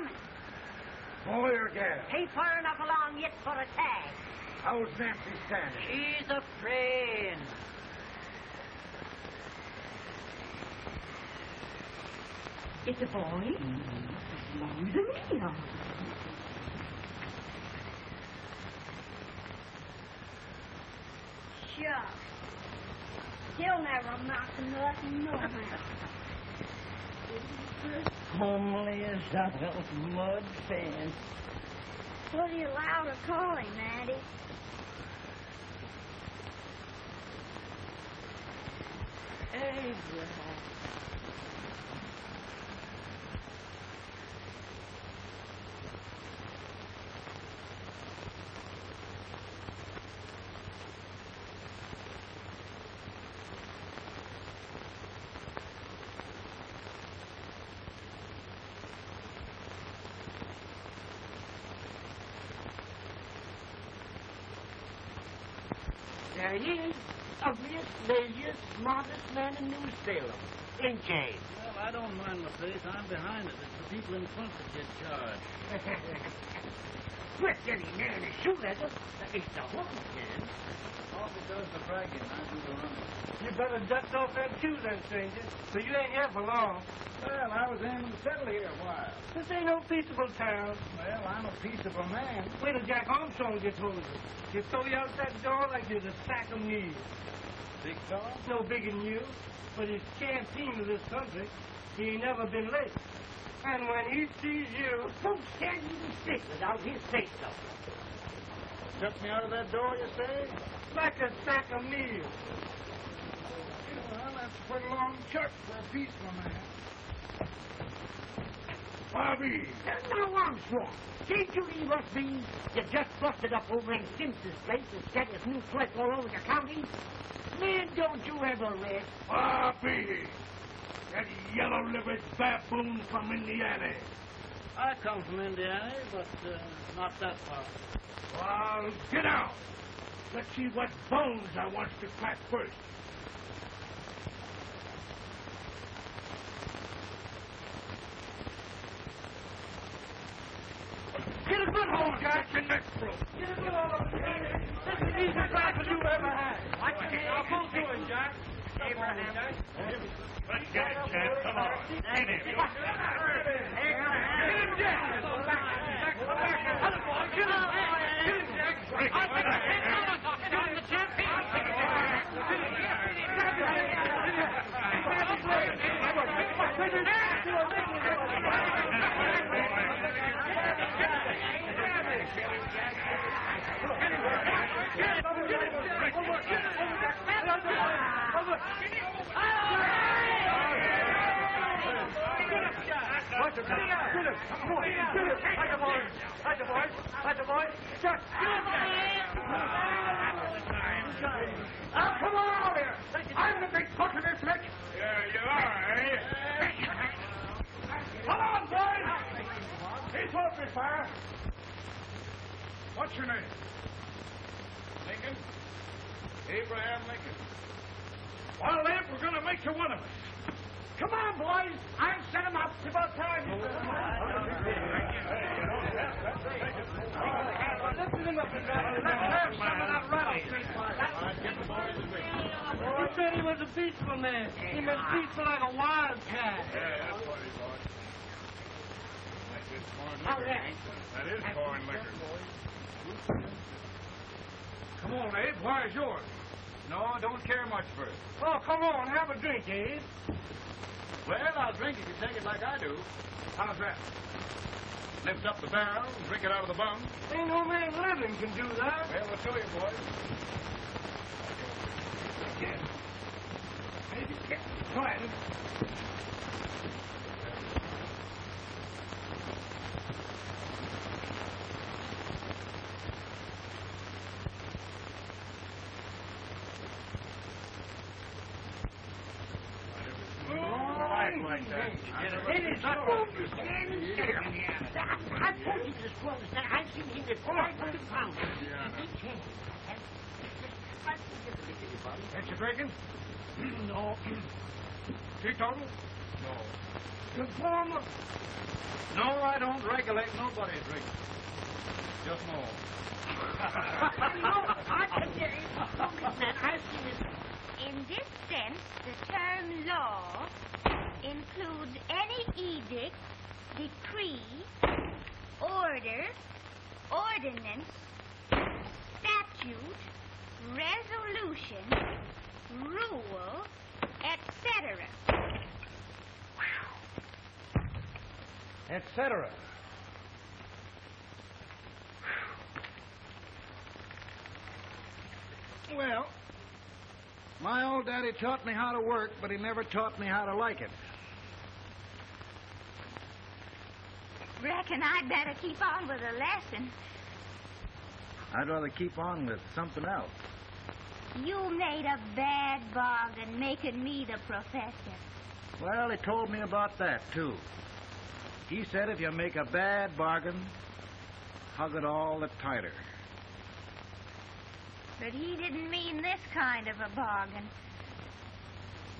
coming. Boy or gal? Ain't far enough along yet for a tag. How's Nancy standing? She's a friend. It's a boy. Belongs to me, now. Sure. He'll never amount to nothing, no how. Homely as that old mud fan. What are you allowed to call him, Addie? Abraham. There he is. Ugliest, laziest, smartest man in New Salem. Ain't James? Well, I don't mind my face. I'm behind it. It's the people in front that get charged. With any man is shoe leather. It's the woman's man. All because of the bragging. I do the running. You better dust off that shoe then, stranger. So you ain't here for long. Well, I was aiming to settle here a while. This ain't no peaceable town. Well, I'm a peaceable man. Wait till Jack Armstrong gets hold of you. He'll throw you out that door like you're a sack of meat. Big fella? No bigger than you, but he's champion of this country. He ain't never been late. And when he sees you... Don't stand even stick without his say-so. Took me out of that door, you say? like a sack of meal. Well, that's quite a long chart for a peaceful man. Bobby! Now, Armstrong, can't you leave us be? You just busted up over in Simpson's place and scattered new flesh all over the county. Man, don't you ever rest. Bobby! That yellow-livered baboon from Indiana. I come from Indiana, but not that far. Well, get out. Let's see what bones I want to crack first. Get a good hold, Jack. Your neck broke. Get a good hold. This is the easiest rifle you ever had. I'll pull to it, Jack. Abraham. Let's get it, Jack. Come on. Get him. Get him, Jack. Come back. Other boy, get him. Get him, Jack. I'll take it. Get him, the champ. Come on here! I'm the big cook of this lick! Yeah, you are, eh? Come on, boys! He's open fire! What's your name? Lincoln? Abraham Lincoln. Well, Lamp, we're going to make you one of us. Come on, boys. I'll set him up. It's about time. Listen him up and down. Let's have some of that rattlesnake fire. He said he was a peaceful man. He meant peaceful like a wildcat. Yeah, that's what he was. Like this corn All liquor. right. That is corn liquor. Come on, Abe. Where's yours? No, don't care much for it. Oh, come on. Have a drink, Abe. Well, I'll drink if you take it like I do. How's that? Lift up the barrel and drink it out of the bung. Ain't no man living can do that. Well, we'll show you, boys. Try it. Like that. It is not going to stand and stare. I told you this was that I've seen him at 500 pounds. Big chance. Ain't you drinking? No. Teetotal? The former. No, I don't regulate nobody's drink. Just more. No, I can get it. Congressman, I've seen it. In this sense, the term law includes any edict, decree, order, ordinance, statute, resolution, rule, etc. Etc. Well, my old daddy taught me how to work, but he never taught me how to like it. Reckon I'd better keep on with the lesson. I'd rather keep on with something else. You made a bad bargain making me the professor. Well, he told me about that, too. He said if you make a bad bargain, hug it all the tighter. But he didn't mean this kind of a bargain.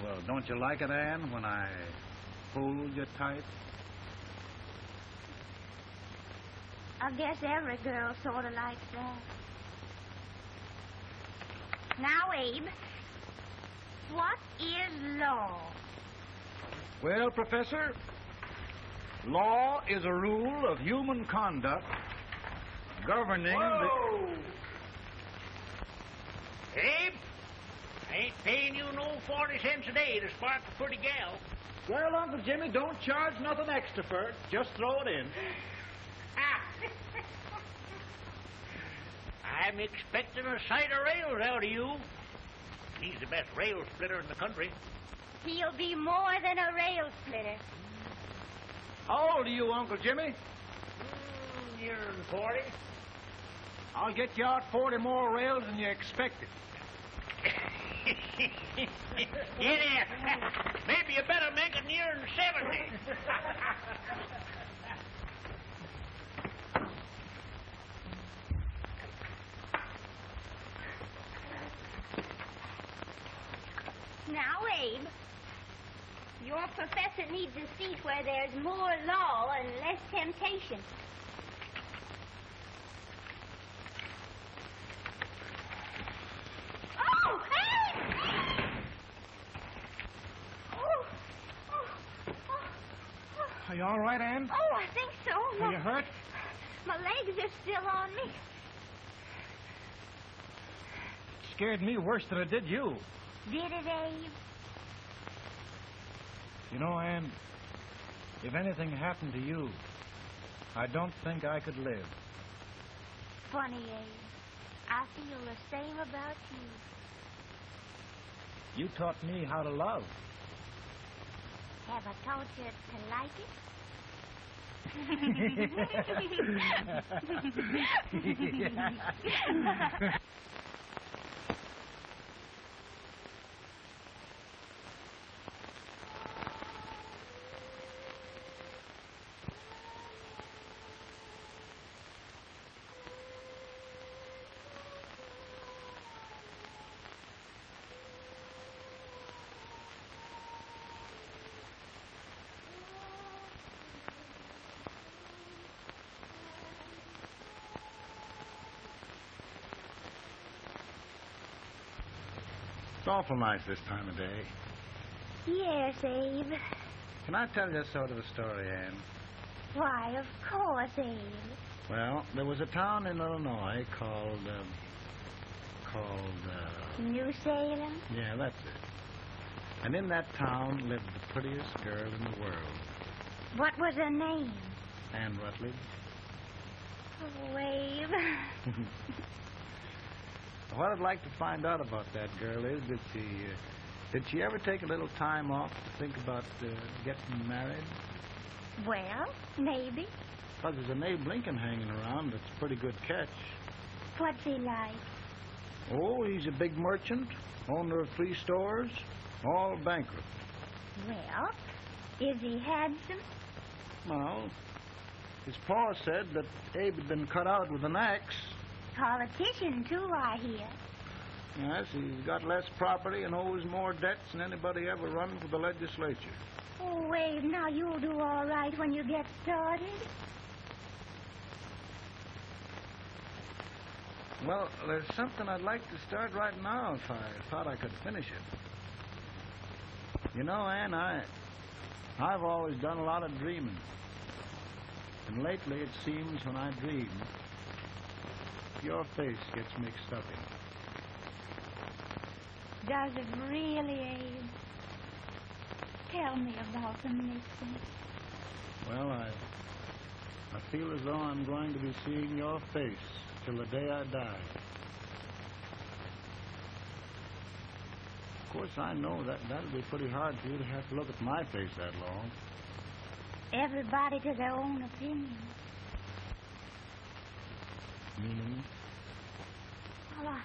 Well, don't you like it, Anne, when I hold you tight? I guess every girl sort of likes that. Now, Abe, what is law? Well, Professor, law is a rule of human conduct governing Whoa! Abe, I ain't paying you no 40 cents a day to spark a pretty gal. Well, Uncle Jimmy, don't charge nothing extra for it. Just throw it in. I'm expecting a sight of rails out of you. He's the best rail splitter in the country. He'll be more than a rail splitter. How old are you, Uncle Jimmy? Nearer than 40. I'll get you out 40 more rails than you expected. Yeah, maybe you better make it nearer than 70. Now, Abe, your professor needs a seat where there's more law and less temptation. Oh, Abe! Oh, oh, oh, oh. Are you all right, Anne? Oh, I think so. Are you hurt? My legs are still on me. Scared me worse than it did you. Did it, Abe? You know, Anne, if anything happened to you, I don't think I could live. Funny, Abe. I feel the same about you. You taught me how to love. Have I taught you to like it? It's awful nice this time of day. Yes, Abe. Can I tell you sort of a story, Anne? Why, of course, Abe. Well, there was a town in Illinois called New Salem? yeah, that's it. And in that town lived the prettiest girl in the world, What was her name? Anne Rutledge. Oh, Abe. What I'd like to find out about that girl is, did she ever take a little time off to think about getting married? Well, maybe. Because there's an Abe Lincoln hanging around that's a pretty good catch. What's he like? Oh, he's a big merchant, owner of 3 stores, all bankrupt. Well, is he handsome? Well, his pa said that Abe had been cut out with an axe. Politician, too, I hear. Yes, he's got less property and owes more debts than anybody ever run for the legislature. Oh, Abe, now you'll do all right when you get started. Well, there's something I'd like to start right now if I thought I could finish it. You know, Ann, I've always done a lot of dreaming. And lately it seems when I dream, your face gets mixed up in it. Does it really, Abe? Tell me about the mixing. Well, I feel as though I'm going to be seeing your face till the day I die. Of course, I know that'll be pretty hard for you to have to look at my face that long. Everybody to their own opinion. Meaning? Well,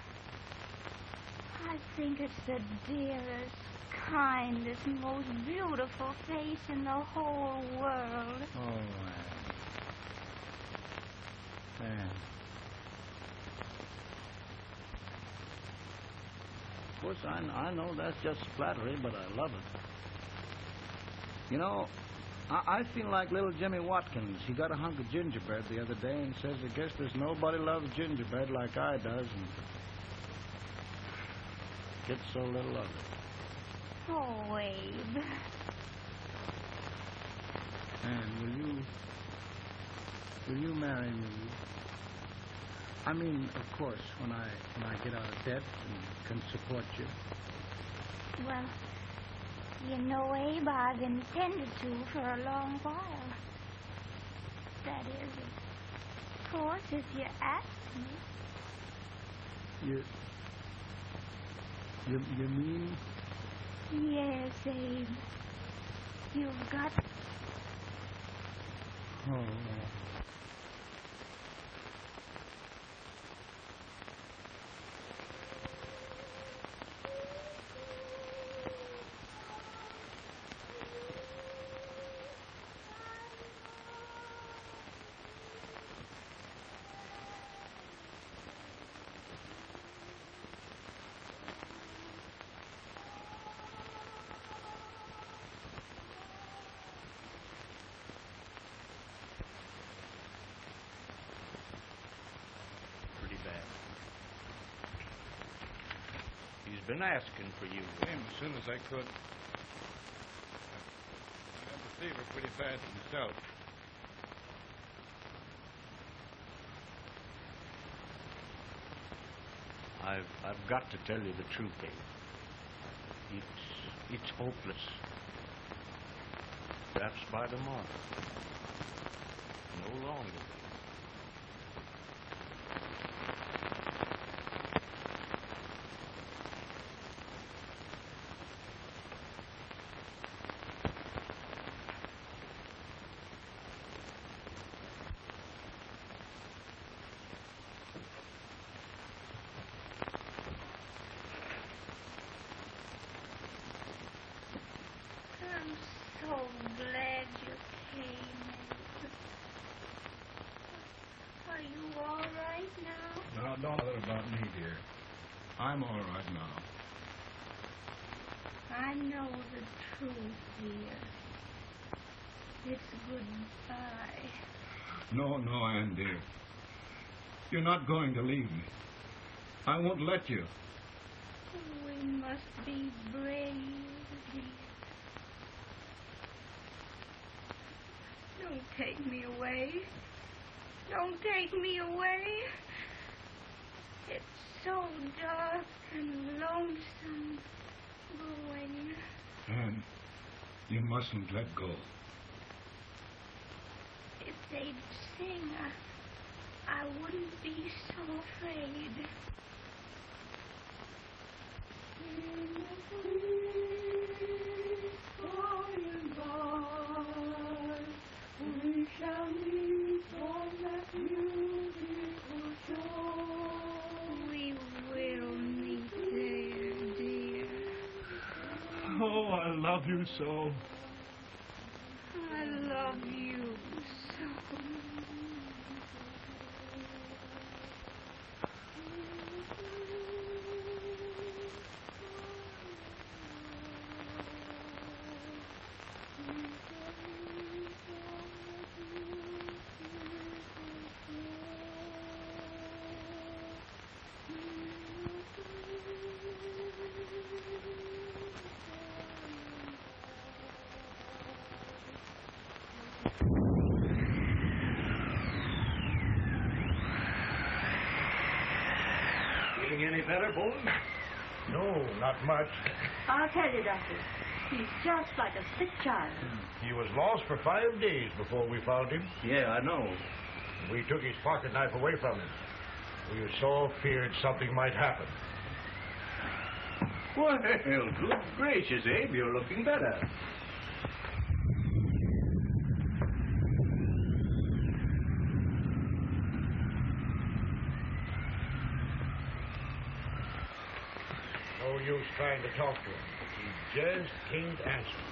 I think it's the dearest, kindest, most beautiful face in the whole world. Oh, Ann. Of course, I know that's just flattery, but I love it. You know, I feel like little Jimmy Watkins. He got a hunk of gingerbread the other day and says, I guess there's nobody loves gingerbread like I does, and gets so little of it. Oh, Abe. And will you marry me? I mean, of course, when I get out of debt and can support you. Well, you know, Abe, I've intended to for a long while. That is, of course, if you ask me. You mean? Yes, Abe. You've got... Oh. He's been asking for you. Came as soon as I could. I got the fever pretty bad myself. I've got to tell you the truth, Abe. It's hopeless. Perhaps by tomorrow. No longer. I'm so glad you came. Are you all right now? Now, don't bother about me, dear. I'm all right now. I know the truth, dear. It's goodbye. No, Ann, dear. You're not going to leave me. I won't let you. We must be brave, dear. Don't take me away. Don't take me away. It's so dark and lonesome going. Ann, you mustn't let go. If they'd sing, I wouldn't be so afraid. We shall meet on that beautiful shore. We will meet there, dear. Oh, I love you so. I love you so. Feeling any better, Bolton? No, not much. I'll tell you, Doctor. He's just like a sick child. He was lost for 5 days before we found him. Yeah, I know. We took his pocket knife away from him. We were so feared something might happen. Well, good gracious, Abe, you're looking better. No use trying to talk to him. He just can't answer.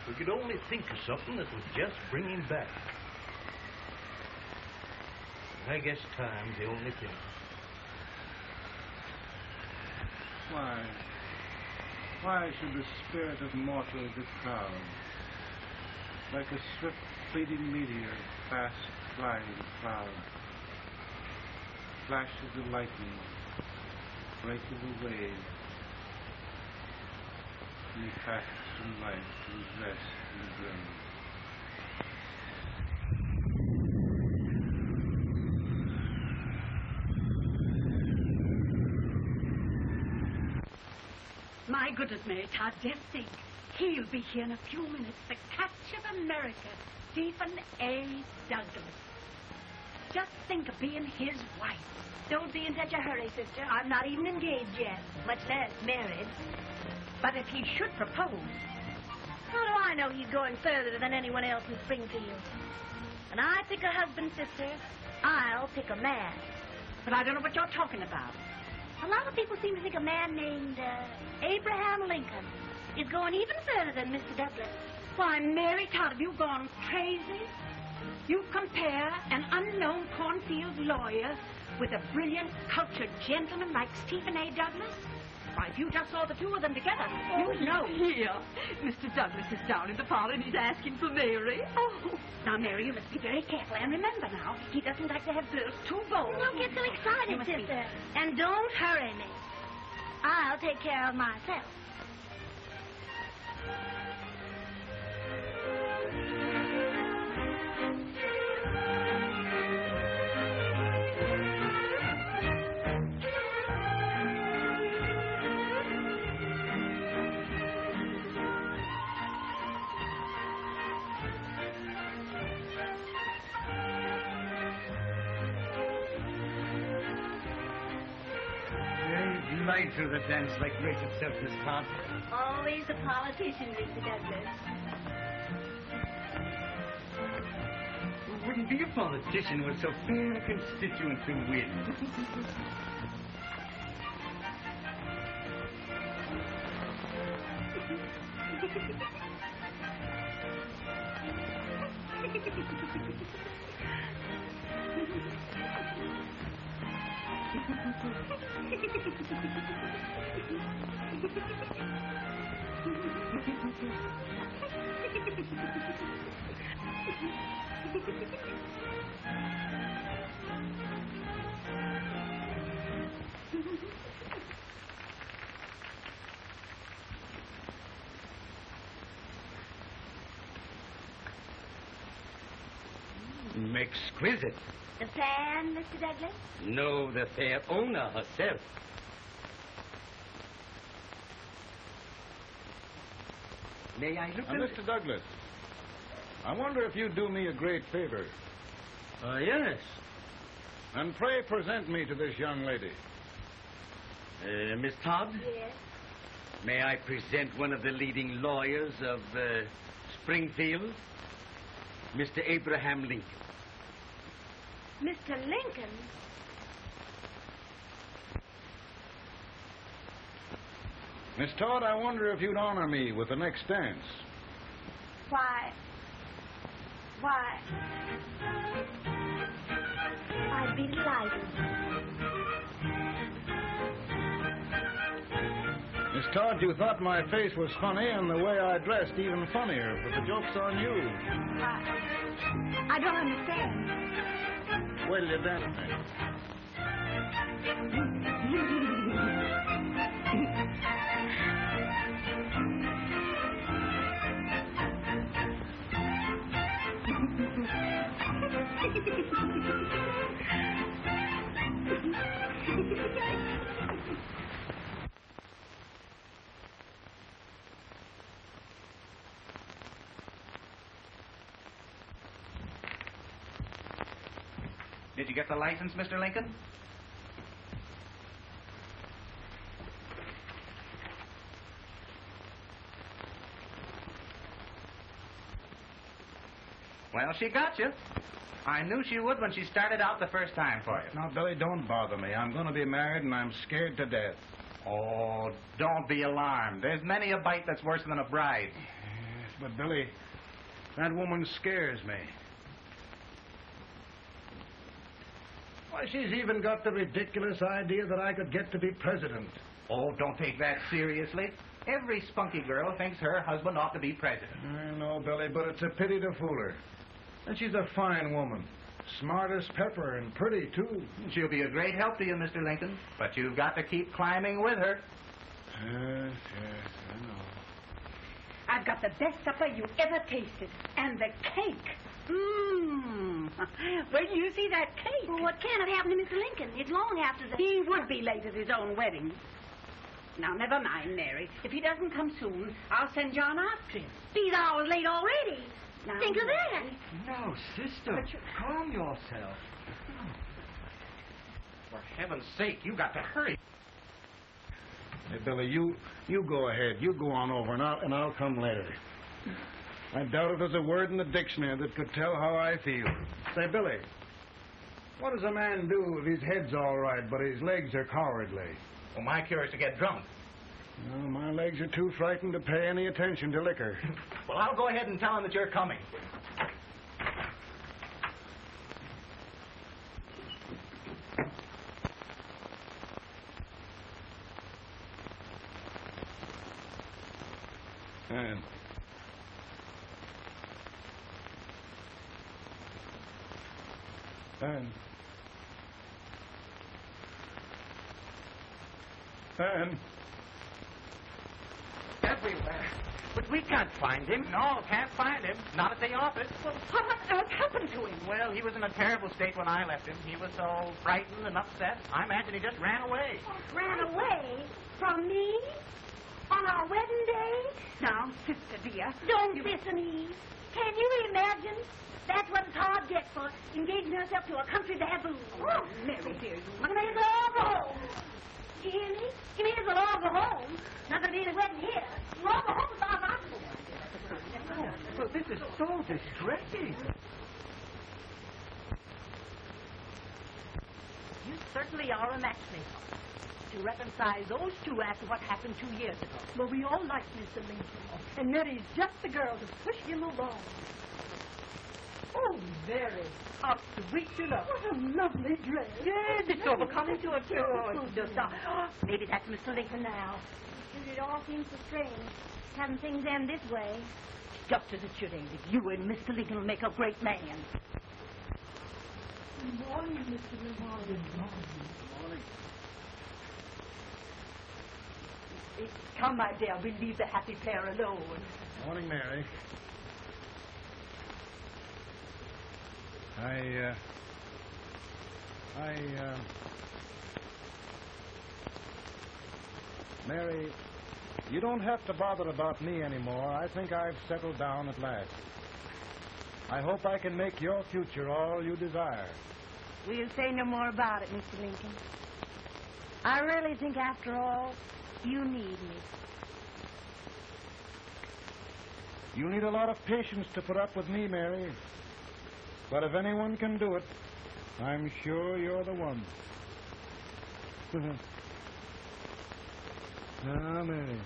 We could only think of something that would just bring him back. I guess time's the only thing. Why should the spirit of mortals be proud? Like a swift fleeting meteor, fast flying cloud. Flashes of lightning, break of a wave. And he passes from life to his rest in the grave. My goodness, Mary Todd, just think. He'll be here in a few minutes. The catch of America, Stephen A. Douglas. Just think of being his wife. Don't be in such a hurry, sister. I'm not even engaged yet, much less married. But if he should propose... How do I know he's going further than anyone else in Springfield? When I pick a husband, sister, I'll pick a man. But I don't know what you're talking about. A lot of people seem to think a man named Abraham Lincoln is going even further than Mr. Douglas. Why, Mary Todd, have you gone crazy? You compare an unknown cornfield lawyer with a brilliant, cultured gentleman like Stephen A. Douglas? Why, if you just saw the two of them together, you'd know. Here, Mr. Douglas is down in the parlor and he's asking for Mary. Oh, now, Mary, you must be very careful. And remember now, he doesn't like to have girls too bold. Don't get so You excited, must be- sister. And don't hurry me. I'll take care of myself. Right through the dance like grace itself, Miss Todd. Always a politician, Mr. Douglas. Wouldn't be a politician with so fair a constituent to win. Exquisite. The fan, Mr. Douglas? No, the fair owner herself. May I look Now, Mr. Douglas, I wonder if you'd do me a great favor. Yes. And pray present me to this young lady. Miss Todd? Yes. May I present one of the leading lawyers of Springfield? Mr. Abraham Lincoln. Mr. Lincoln? Miss Todd, I wonder if you'd honor me with the next dance. Why, I'd be delighted. Miss Todd, you thought my face was funny and the way I dressed even funnier, but the joke's on you. I don't understand. Wait till you dance me. Did you get the license, Mr. Lincoln? Well, she got you. I knew she would when she started out the first time for you. Now, Billy, don't bother me. I'm going to be married, and I'm scared to death. Oh, don't be alarmed. There's many a bite that's worse than a bride. Yes, but, Billy, that woman scares me. Why, she's even got the ridiculous idea that I could get to be president. Oh, don't take that seriously. Every spunky girl thinks her husband ought to be president. I know, Billy, but it's a pity to fool her. And she's a fine woman. Smart as pepper and pretty, too. She'll be a great help to you, Mr. Lincoln. But you've got to keep climbing with her. Yes, I know. I've got the best supper you ever tasted. And the cake. Mmm. Where do you see that cake? Well, what can have happened to Mr. Lincoln? It's long after the... He would be late at his own wedding. Now, never mind, Mary. If he doesn't come soon, I'll send John after him. He's hours late already. Now, think of that. No, sister. Calm yourself. For heaven's sake, you got to hurry. Hey, Billy, you go ahead. You go on over, and I'll come later. I doubt if there's a word in the dictionary that could tell how I feel. Say, Billy, what does a man do if his head's all right, but his legs are cowardly? Well, my cure is to get drunk. No, my legs are too frightened to pay any attention to liquor. Well, I'll go ahead and tell him that you're coming. And Everywhere. But we can't find him. No, can't find him. Not at the office. Well, what on earth happened to him? Well, he was in a terrible state when I left him. He was so frightened and upset. I imagine he just ran away. Ran away from me? On our wedding day? Now, sister dear. Don't listen, Eve. Can you imagine? That's what Todd gets for engaging herself to a country baboon. Oh, Mary, dear, you... I may as well go home. You hear me? You may as well all go home. Not going to be any wedding here. You all go home as far as I'm concerned. But this is so distressing. You certainly are a matchmaker. To reconcile those two after what happened 2 years ago. Well, we all like Mr. Lincoln. And Mary's just the girl to push him along. Oh, Mary, how sweet you look. What a lovely dress. Yes, it's overcoming to a maybe that's Mr. Lincoln now. It all seems so strange, having things end this way. Just as it should end. You and Mr. Lincoln will make a great man. Good morning, Mr. Lincoln. Good morning. Come, my dear, we'll leave the happy pair alone. Morning, Mary. Mary, you don't have to bother about me anymore. I think I've settled down at last. I hope I can make your future all you desire. We'll say no more about it, Mr. Lincoln. I really think, after all, you need me. You need a lot of patience to put up with me, Mary. But if anyone can do it, I'm sure you're the one. Now, Mary.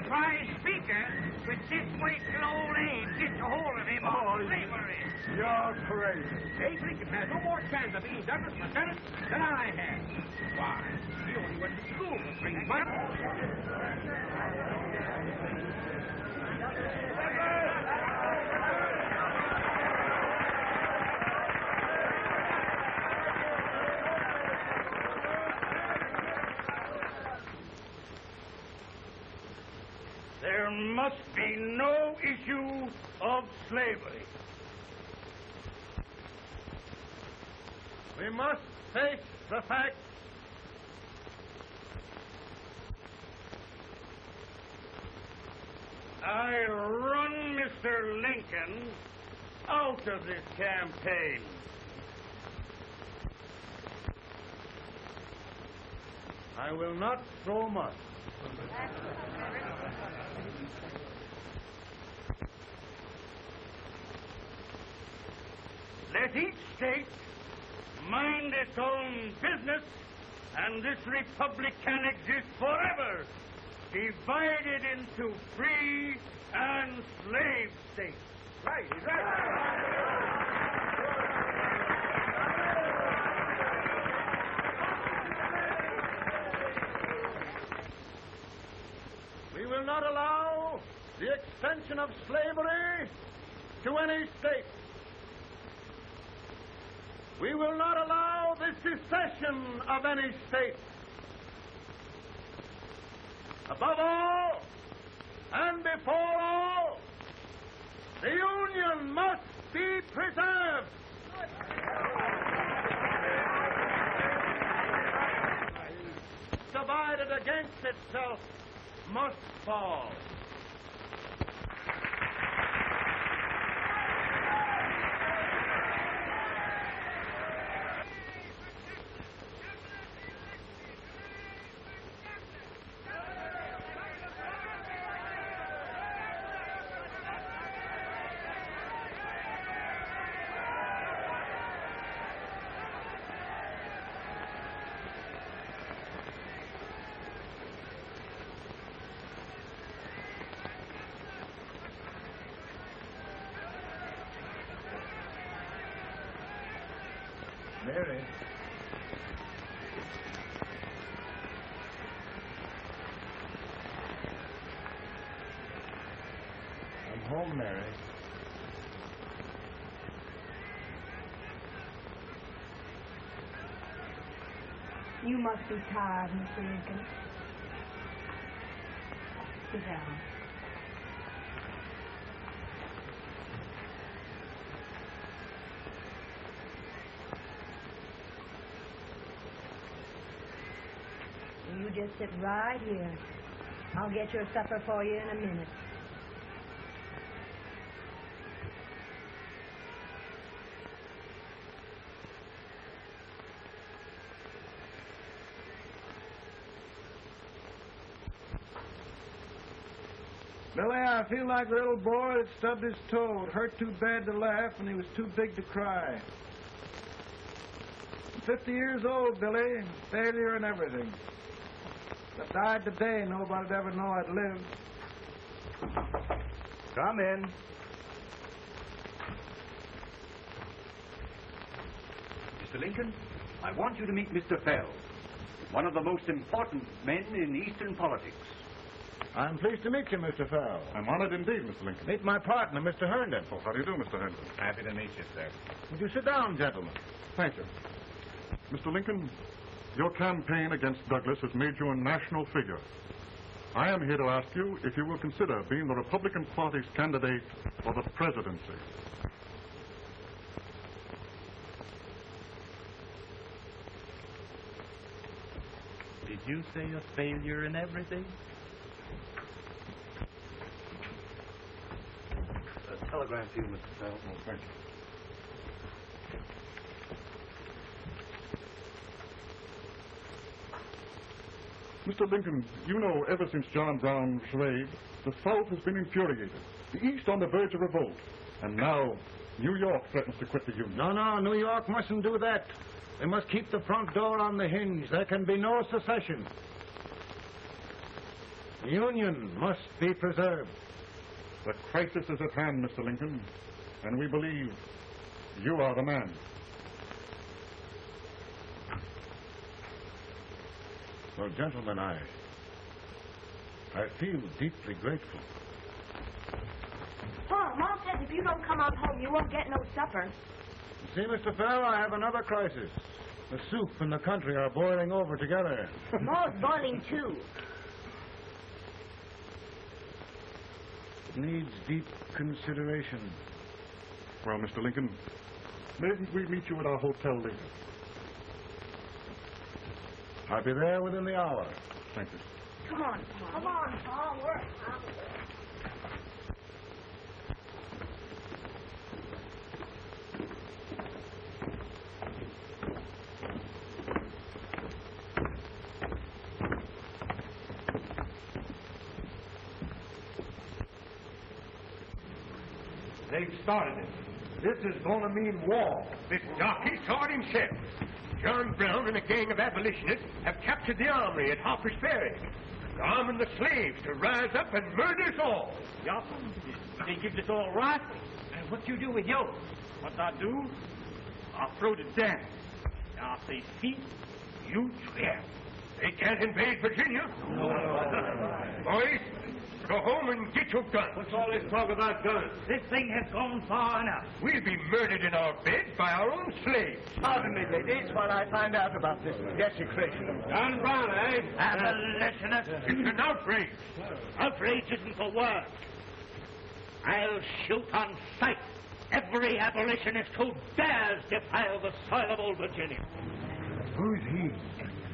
Prize speaker with this week's old age gets a hold of him on slavery. You're crazy. Abe Lincoln has no more chance of being Douglas for Senate than I have. Why, he only went to school for 3 months. There must be no issue of slavery. We must face the fact I run Mr. Lincoln out of this campaign. I will not so much. Let each state mind its own business, and this republic can exist forever, divided into free and slave states. Right, he's right. we will not allow the extension of slavery to any state. We will not allow the secession of any state. Above all, and before all, the Union must be preserved. Divided against itself must fall. Mary. I'm home, Mary. You must be tired, Mr. Lincoln. Sit down. You just sit right here. I'll get your supper for you in a minute. Billy, I feel like the little boy that stubbed his toe. It hurt too bad to laugh, and he was too big to cry. I'm 50 years old, Billy. Failure and everything. If I died today, nobody'd ever know I'd lived. Come in. Mr. Lincoln, I want you to meet Mr. Fell, one of the most important men in Eastern politics. I'm pleased to meet you, Mr. Fell. I'm honored indeed, Mr. Lincoln. Meet my partner, Mr. Herndon. Oh, how do you do, Mr. Herndon? Happy to meet you, sir. Would you sit down, gentlemen? Thank you. Mr. Lincoln, your campaign against Douglas has made you a national figure. I am here to ask you if you will consider being the Republican Party's candidate for the presidency. Did you say a failure in everything? A telegram to you, Mr. Fell. Oh, thank you. Mr. Lincoln, you know, ever since John Brown's raid, the South has been infuriated. The East on the verge of revolt. And now, New York threatens to quit the Union. No, New York mustn't do that. They must keep the front door on the hinge. There can be no secession. The Union must be preserved. The crisis is at hand, Mr. Lincoln, and we believe you are the man. Well, gentlemen, I feel deeply grateful. Pa, Mom says if you don't come out home, you won't get no supper. See, Mr. Fell, I have another crisis. The soup and the country are boiling over together. Ma's boiling, too. It needs deep consideration. Well, Mr. Lincoln, maybe we meet you at our hotel later. I'll be there within the hour. Thank you. Come on, Pa. Come on, Pa. Work. They've started it. This is going to mean war. This darky saw it himself. John Brown and a gang of abolitionists have captured the armory at Harper's Ferry. They're arming the slaves to rise up and murder us all. Yup. They give us all rifles. And what you do with yours? What I do? I'll throw it down. I'll say, see, you swear. They can't invade Virginia. Boys, go home and get your guns. What's all this talk about guns? This thing has gone far enough. We'll be murdered in our bed by our own slaves. Pardon me, ladies, while I find out about this desecration. John Brown, eh? Abolitionist. It's an outrage. Outrage isn't the word. I'll shoot on sight every abolitionist who dares defile the soil of old Virginia. Who's he?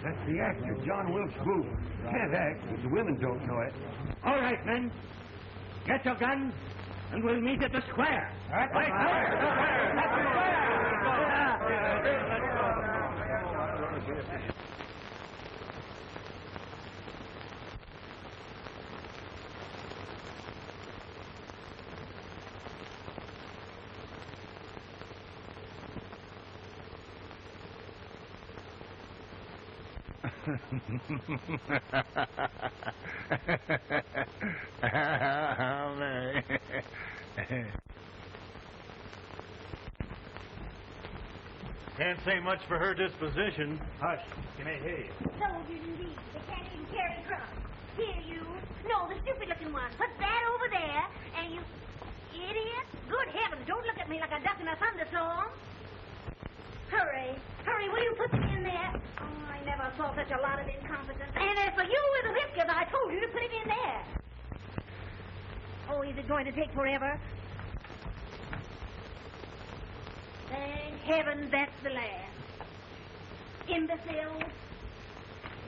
That's the actor, John Wilkes Booth. Can't act, but the women don't know it. All right, men. Get your guns, and we'll meet at the square. At the Can't say much for her disposition. Hush. You may hear you. Soldiers indeed. They can't even carry crumbs. Here, you. No, the stupid-looking one. Put that over there, and you... Idiot. Good heavens, don't look at me like a duck in a thunderstorm. Hurry. Hurry, will you put it in there? Oh, I never saw such a lot of incompetence. And as for you with the whiskers, I told you to put it in there. Oh, is it going to take forever? Thank heaven that's the last. Imbecile.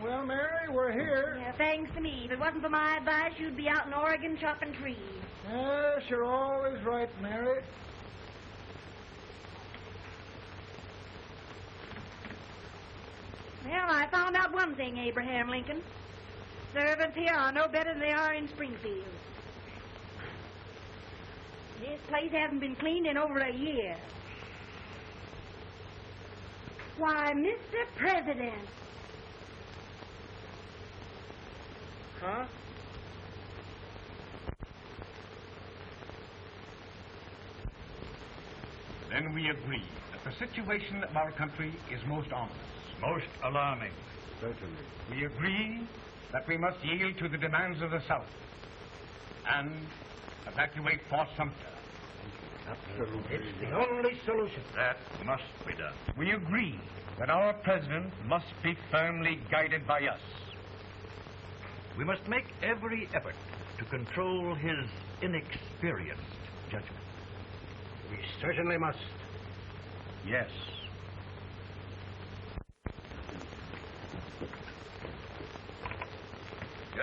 Well, Mary, we're here. Yeah, thanks to me. If it wasn't for my advice, you'd be out in Oregon chopping trees. Yes, you're always right, Mary. Well, I found out one thing, Abraham Lincoln. Servants here are no better than they are in Springfield. This place hasn't been cleaned in over a year. Why, Mr. President. Huh? Then we agree that the situation of our country is most ominous. Most alarming. Certainly. We agree that we must yield to the demands of the South and evacuate Fort Sumter. Absolutely. It's the only solution. That must be done. We agree that our president must be firmly guided by us. We must make every effort to control his inexperienced judgment. We certainly must. Yes.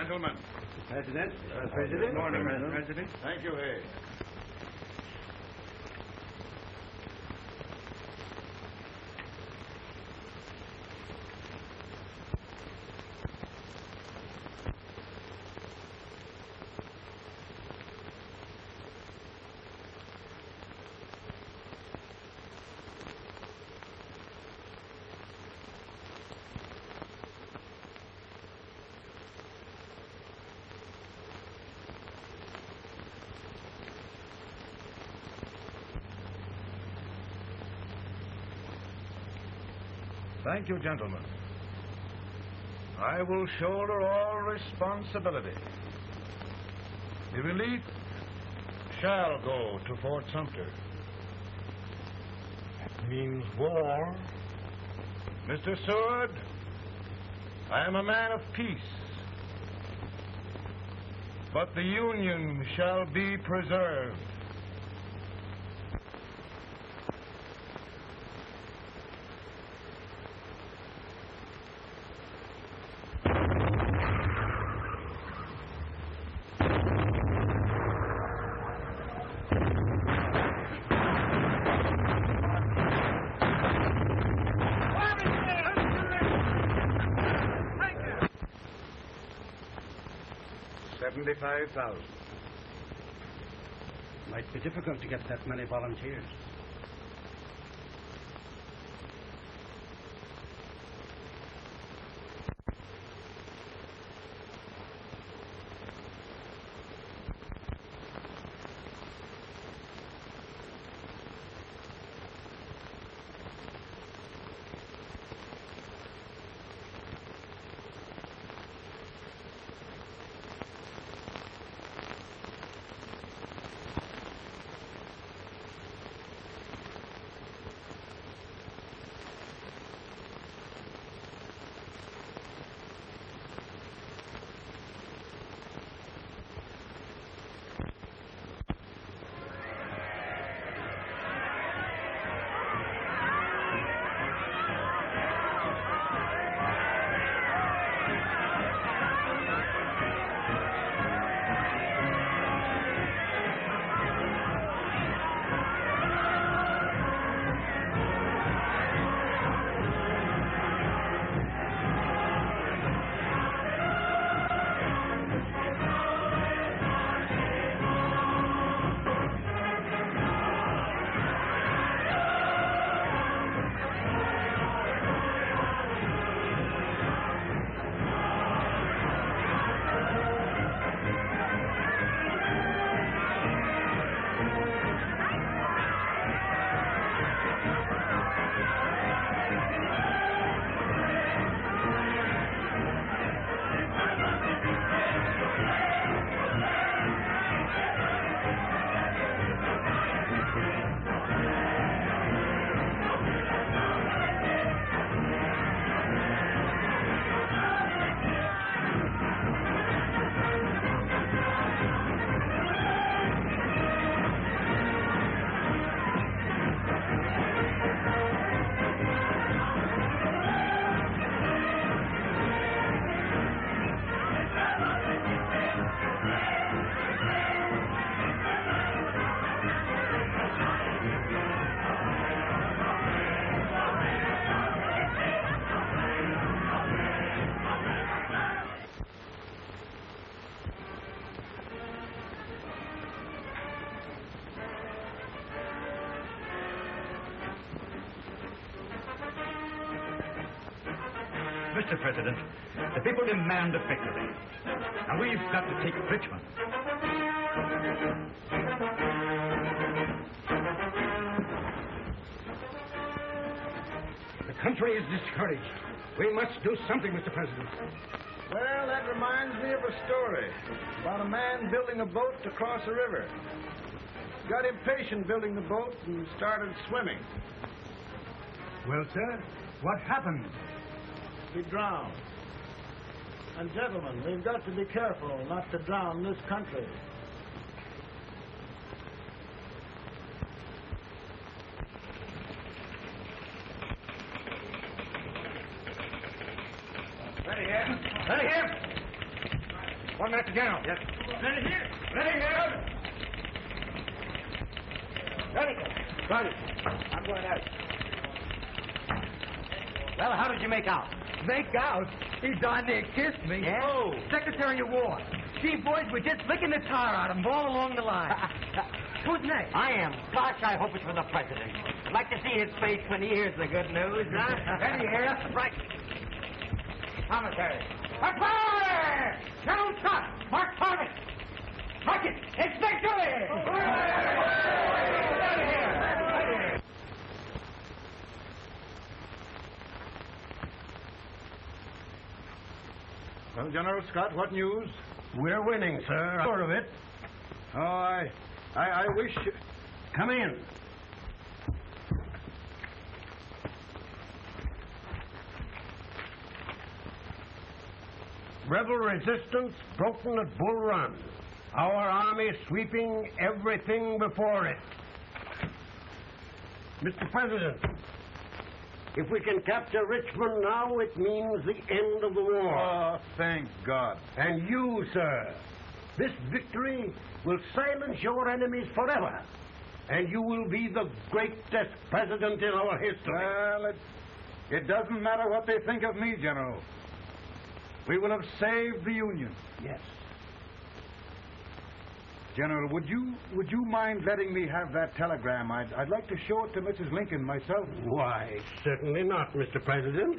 gentlemen. President. Good morning, President. President. Thank you, Hay. Thank you, gentlemen. I will shoulder all responsibility. The relief shall go to Fort Sumter. That means war. Mr. Seward, I am a man of peace. But the Union shall be preserved. $75,000. Might be difficult to get that many volunteers. Mr. President, the people demand a victory. And we've got to take Richmond. The country is discouraged. We must do something, Mr. President. Well, that reminds me of a story about a man building a boat to cross a river. Got impatient building the boat and started swimming. Well, sir, what happened? He drowned. And gentlemen, we've got to be careful not to drown this country. Ready here. Ready here. One minute, General. Yes. Ready here. Ready here. Ready. Ready. I'm going out. Well, how did you make out? Make out? He darn near kissed me. Yeah? Oh, Secretary of War. She boys were just licking the tar out of him all along the line. Who's next? I am. Gosh, I hope it's for the president. I'd like to see his face when he hears the good news, huh? Ready here. Right. Commissary. Fire! General Scott! Mark target! Mark it! It's victory! Well, General Scott, what news? We're winning, sir. I'm sure of it. Oh, I wish... Come in. Rebel resistance broken at Bull Run. Our army sweeping everything before it. Mr. President, if we can capture Richmond now, it means the end of the war. Oh, thank God. And you, sir, this victory will silence your enemies forever. And you will be the greatest president in our history. Well, it doesn't matter what they think of me, General. We will have saved the Union. Yes. General, would you mind letting me have that telegram? I'd like to show it to Mrs. Lincoln myself. Why, certainly not, Mr. President.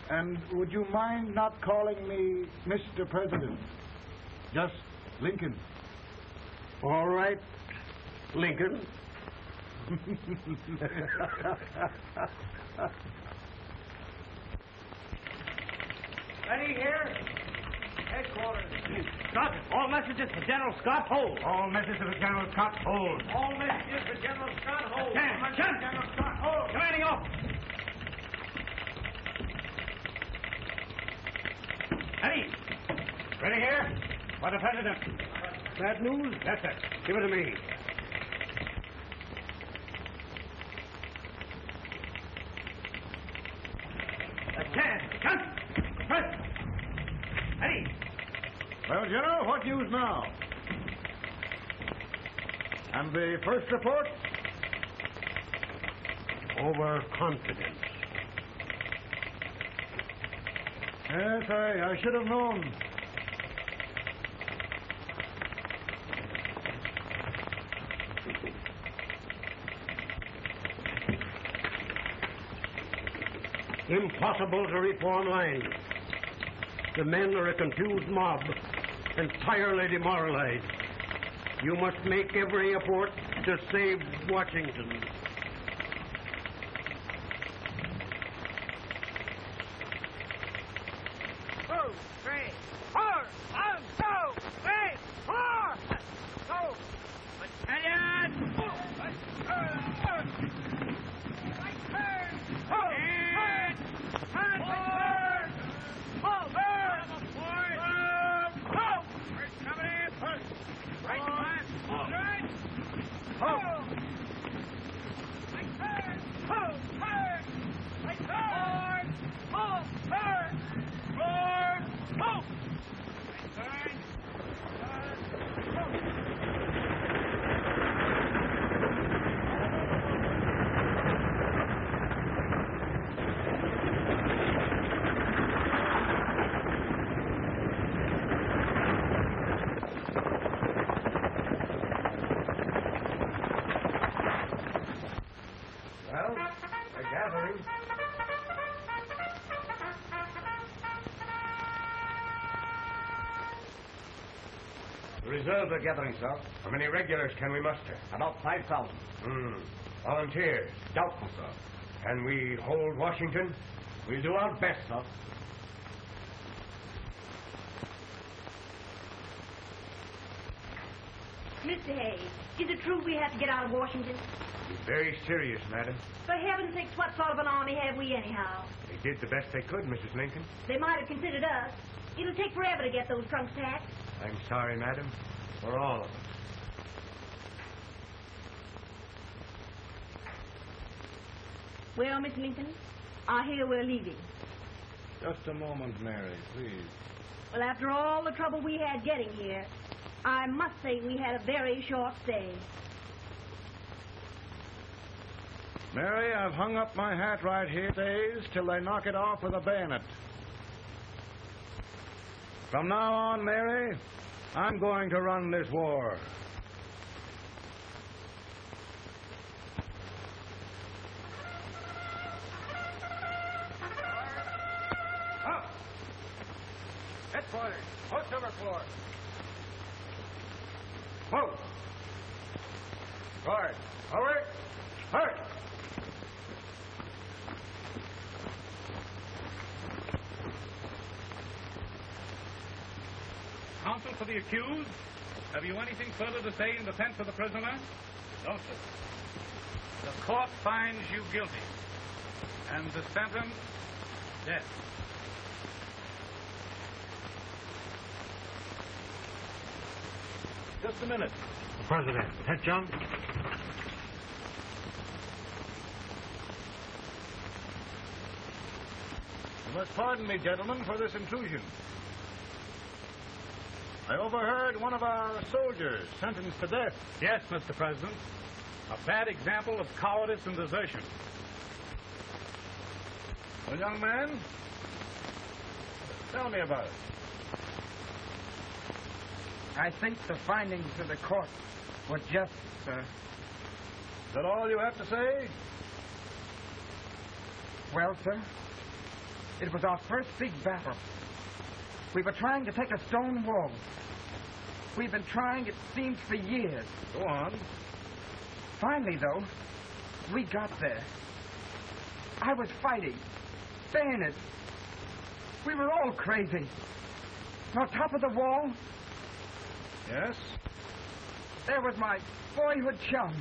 And would you mind not calling me Mr. President? Just Lincoln. All right, Lincoln. Ready here. Headquarters. Scott, all messages for General Scott, hold. All messages for General Scott, hold. All messages for General Scott, hold. Stand. General Scott, hold. Commanding officer. Ready. Ready here? For the President. Bad news? Yes, sir. Give it to me. Gun. Press. Ready. Well, General, what news now? And the first report? Overconfidence. Yes, I should have known. Impossible to reform lines. The men are a confused mob, entirely demoralized. You must make every effort to save Washington. Two, three, four, 1, 2, 3, 4. Go. Battalion. Well, they're gathering. The reserves are gathering, sir. How many regulars can we muster? About 5,000. Volunteers? Doubtful, sir. Can we hold Washington? We'll do our best, sir. Mr. Hayes, is it true we have to get out of Washington? It's very serious, madam. For heaven's sakes, what sort of an army have we anyhow? They did the best they could, Mrs. Lincoln. They might have considered us. It'll take forever to get those trunks packed. I'm sorry, madam, for all of us. Well, Miss Lincoln, I hear we're leaving. Just a moment, Mary, please. Well, after all the trouble we had getting here, I must say we had a very short stay. Mary, I've hung up my hat right here days till they knock it off with a bayonet. From now on, Mary, I'm going to run this war. Up! Headquarters, post over floor. Move! Guard, forward, hurry! Counsel for the accused, have you anything further to say in defense of the prisoner? No, sir. The court finds you guilty, and the sentence, death. Just a minute. President, head John. You must pardon me, gentlemen, for this intrusion. I overheard one of our soldiers sentenced to death. Yes, Mr. President. A bad example of cowardice and desertion. Well, young man, tell me about it. I think the findings of the court were just, sir. Is that all you have to say? Well, sir, it was our first big battle. We were trying to take a stone wall. We've been trying, it seems, for years. Go on. Finally, though, we got there. I was fighting. Bayonets. We were all crazy. On top of the wall, Yes? there was my boyhood chum,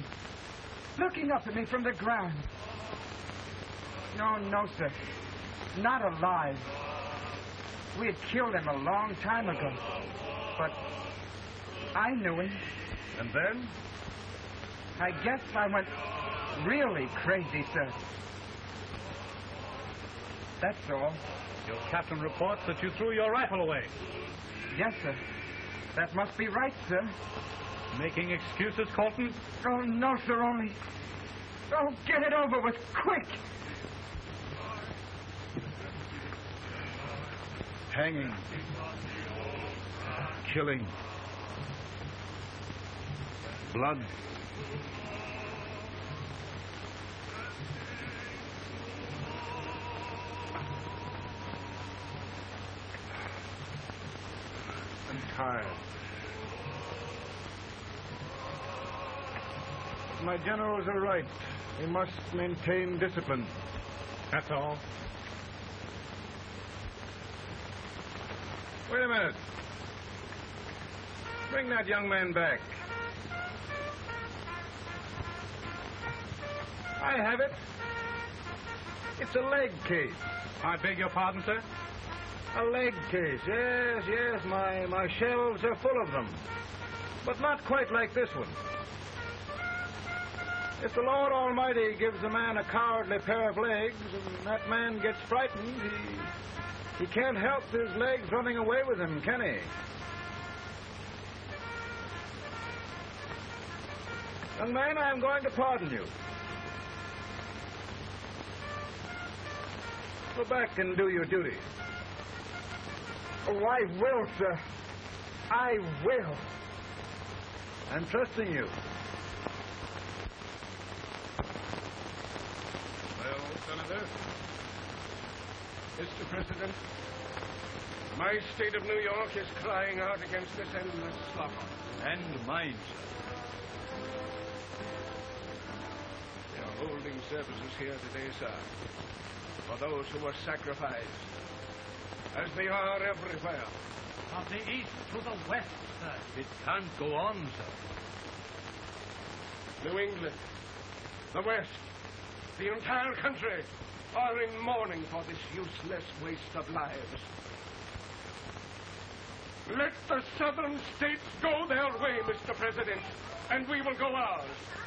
looking up at me from the ground. No, sir. Not alive. We had killed him a long time ago. But I knew him. And then? I guess I went really crazy, sir. That's all. Your captain reports that you threw your rifle away. Yes, sir. That must be right, sir. Making excuses, Colton? Oh, no, sir, only... Oh, get it over with, quick! Hanging. Killing. Blood. I'm tired. My generals are right. We must maintain discipline. That's all. Wait a minute. Bring that young man back. I have it. It's a leg case. I beg your pardon, sir? A leg case, yes. My shelves are full of them. But not quite like this one. If the Lord Almighty gives a man a cowardly pair of legs and that man gets frightened, he can't help his legs running away with him, can he? Young man, I'm going to pardon you. Go back and do your duty. Oh, I will, sir. I will. I'm trusting you. Well, Senator, Mr. President, my state of New York is crying out against this endless slaughter. And mine, sir. We are holding services here today, sir, for those who were sacrificed, as they are everywhere. From the east to the west, sir. It can't go on, sir. New England, the West, the entire country are in mourning for this useless waste of lives. Let the southern states go their way, Mr. President, and we will go ours.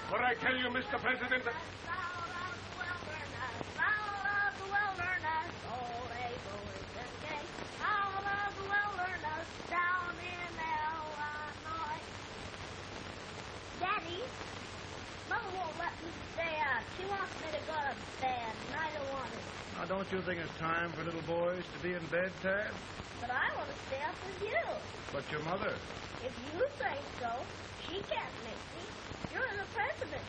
For I tell you, Mr. President, that... All of the wilderness, all they go is escape. All of the wilderness. Don't you think it's time for little boys to be in bed, Tad? But I want to stay up with you. But your mother. If you say so, she can't make me. You're the president.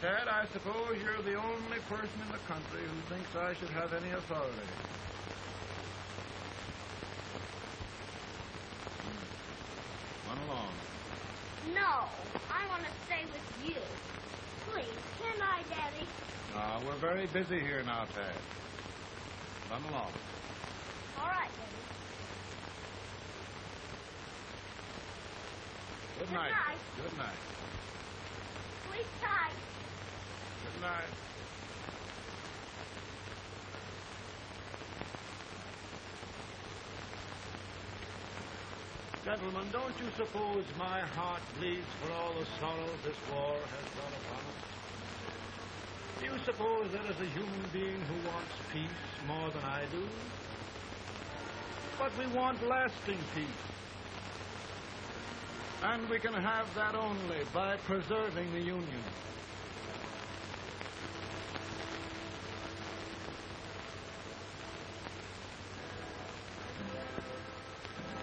Tad, I suppose you're the only person in the country who thinks I should have any authority. Run along. No, I want to stay with you. Please, can I, Daddy? We're very busy here now, Tad. Run along. All right, Daddy. Good Good night. night. Good night. Sleep tight. Good night. Gentlemen, don't you suppose my heart bleeds for all the sorrows this war has brought upon us? Do you suppose there is a human being who wants peace more than I do? But we want lasting peace. And we can have that only by preserving the Union.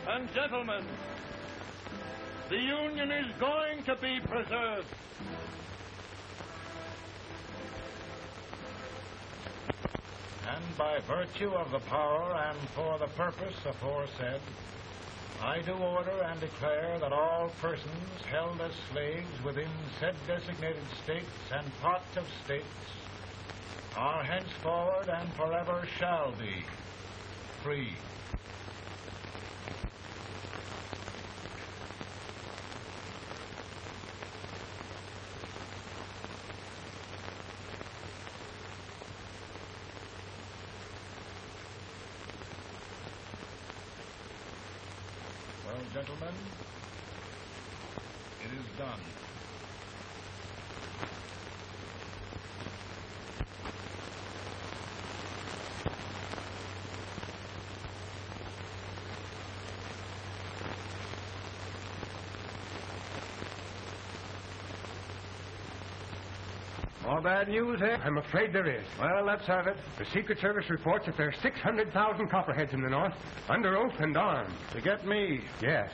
And gentlemen, the Union is going to be preserved. And by virtue of the power and for the purpose aforesaid, I do order and declare that all persons held as slaves within said designated states and parts of states are henceforward and forever shall be free. Well, gentlemen, it is done. More bad news, eh? I'm afraid there is. Well, let's have it. The Secret Service reports that there are 600,000 copperheads in the north, under oath and armed. To get me? Yes.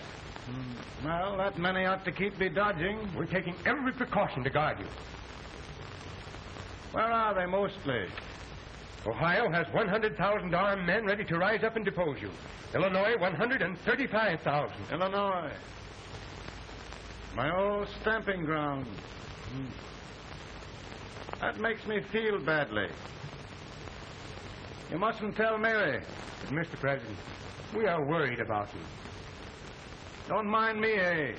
Well, that many ought to keep me dodging. We're taking every precaution to guard you. Where are they mostly? Ohio has 100,000 armed men ready to rise up and depose you. Illinois, 135,000. Illinois. My old stamping ground. That makes me feel badly. You mustn't tell Mary. But, Mr. President, we are worried about you. Don't mind me, eh?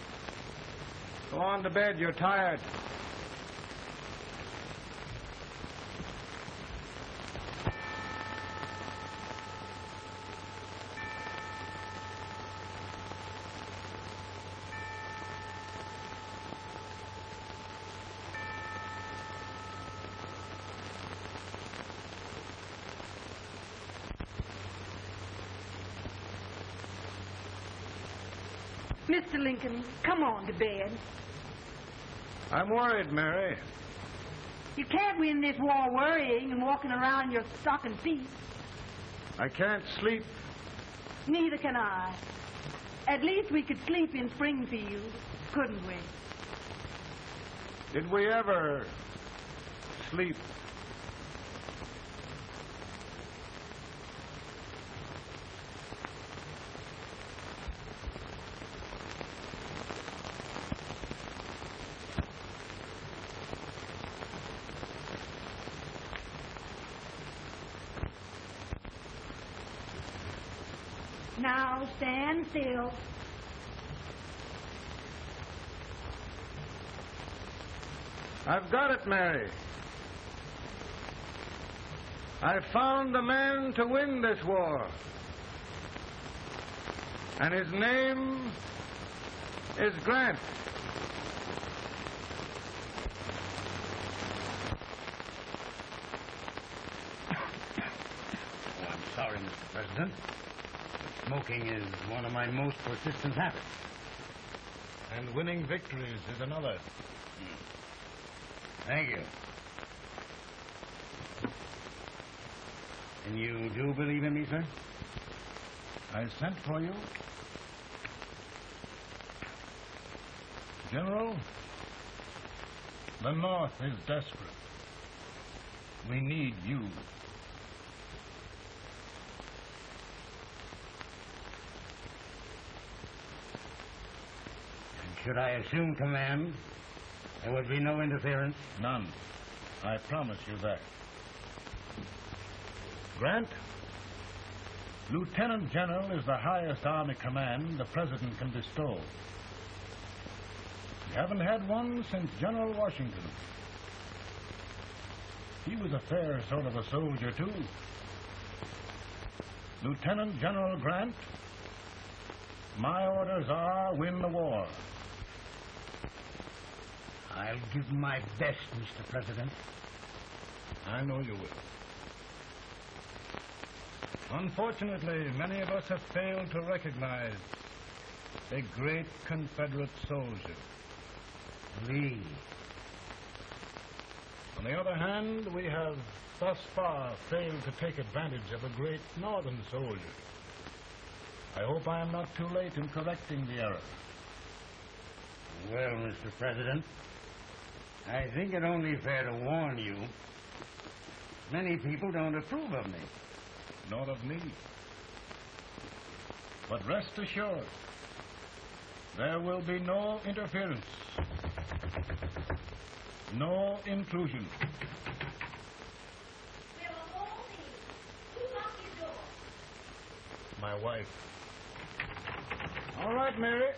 Go on to bed. You're tired. Mr. Lincoln, come on to bed. I'm worried, Mary. You can't win this war worrying and walking around in your stocking feet. I can't sleep. Neither can I. At least we could sleep in Springfield, couldn't we? Did we ever sleep? Now stand still. I've got it, Mary. I've found the man to win this war. And his name is Grant. Oh, I'm sorry, Mr. President. Smoking is one of my most persistent habits. And winning victories is another. Thank you. And you do believe in me, sir? I sent for you. General, the North is desperate. We need you. And should I assume command, there would be no interference? None. I promise you that. Grant, Lieutenant General is the highest Army command the President can bestow. We haven't had one since General Washington. He was a fair sort of a soldier, too. Lieutenant General Grant, my orders are win the war. I'll give my best, Mr. President. I know you will. Unfortunately, many of us have failed to recognize a great Confederate soldier, Lee. On the other hand, we have thus far failed to take advantage of a great Northern soldier. I hope I am not too late in correcting the error. Well, Mr. President, I think it only fair to warn you. Many people don't approve of me. Nor of me. But rest assured, there will be no interference. No intrusion. My wife. All right, Mary.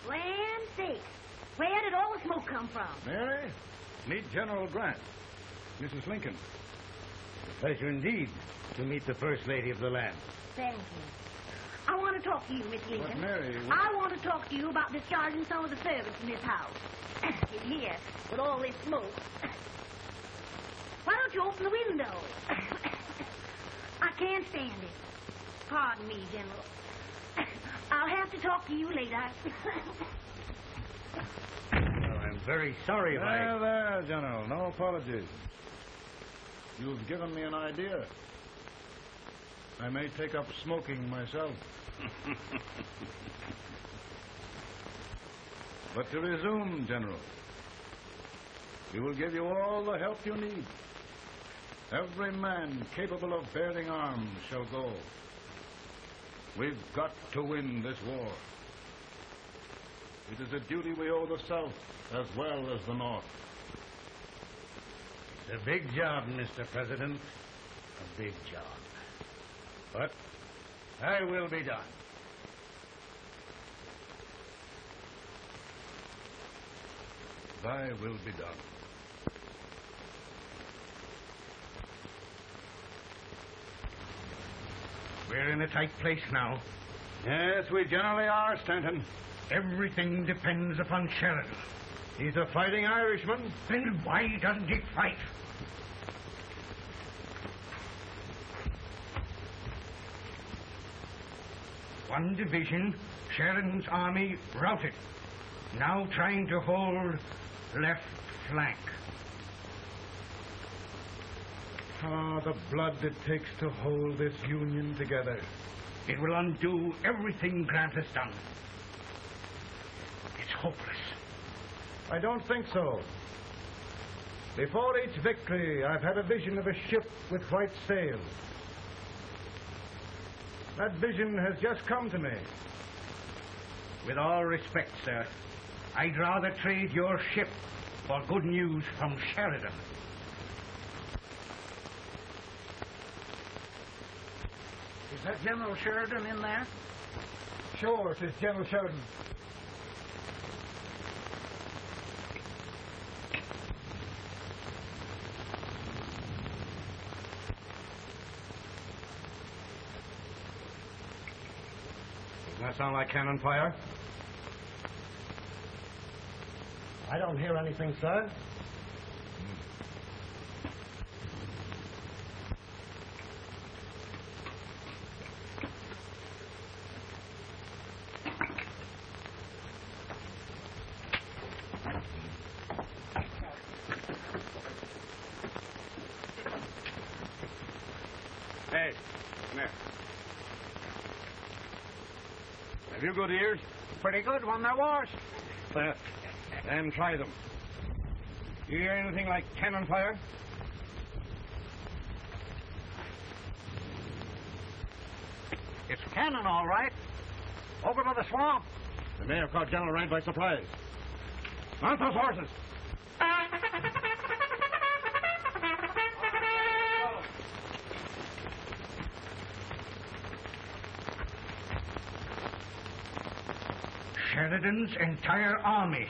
Land sakes. Where did all the smoke come from? Mary, meet General Grant. Mrs. Lincoln. A pleasure indeed to meet the First Lady of the land. Thank you. I want to talk to you, Miss Lincoln. But, Mary... I want to talk to you about discharging some of the servants in this house. In here, with all this smoke. Why don't you open the window? I can't stand it. Pardon me, General. I'll have to talk to you later. Well, I'm very sorry if There, General. No apologies. You've given me an idea. I may take up smoking myself. But to resume, General, we will give you all the help you need. Every man capable of bearing arms shall go. We've got to win this war. It is a duty we owe the South as well as the North. It's a big job, Mr. President. A big job. But I will be done. Thy will be done. We're in a tight place now. Yes, we generally are, Stanton. Everything depends upon Sheridan. He's a fighting Irishman. Then why doesn't he fight? One division, Sheridan's army, routed. Now trying to hold left flank. Ah, the blood it takes to hold this Union together. It will undo everything Grant has done. It's hopeless. I don't think so. Before each victory, I've had a vision of a ship with white sails. That vision has just come to me. With all respect, sir, I'd rather trade your ship for good news from Sheridan. Is that General Sheridan in there? Sure, it is General Sheridan. Doesn't that sound like cannon fire? I don't hear anything, sir. you good ears? Pretty good when they're washed. Then try them. You hear anything like cannon fire? It's cannon, all right. Over by the swamp. They may have caught General Rand by surprise. Mount those horses. Sheridan's entire army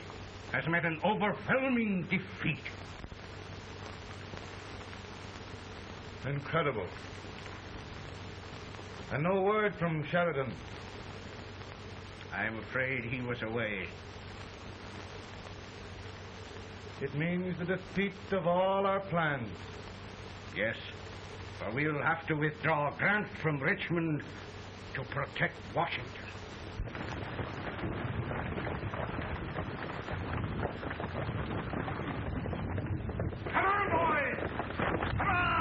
has met an overwhelming defeat. Incredible. And no word from Sheridan. I'm afraid he was away. It means the defeat of all our plans. Yes, for we'll have to withdraw Grant from Richmond to protect Washington. Come on, boys! Come on!